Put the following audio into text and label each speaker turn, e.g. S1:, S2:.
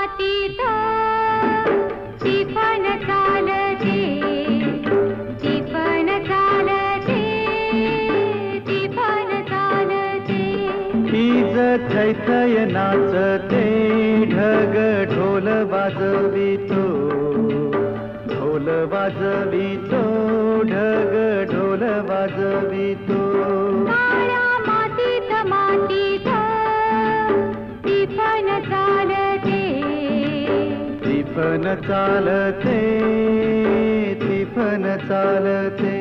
S1: मातीत टिफन चालते, टिफन चालते, टिफन चालते.
S2: हीज थैथय नाचते, ढग ढोल वाजवितो, ढोल वाजवितो, ढग ढोल वाजवितो.
S1: काळ्या मातीत मातीत टिफन चालते,
S2: टिफन चालते, टिफन चालते.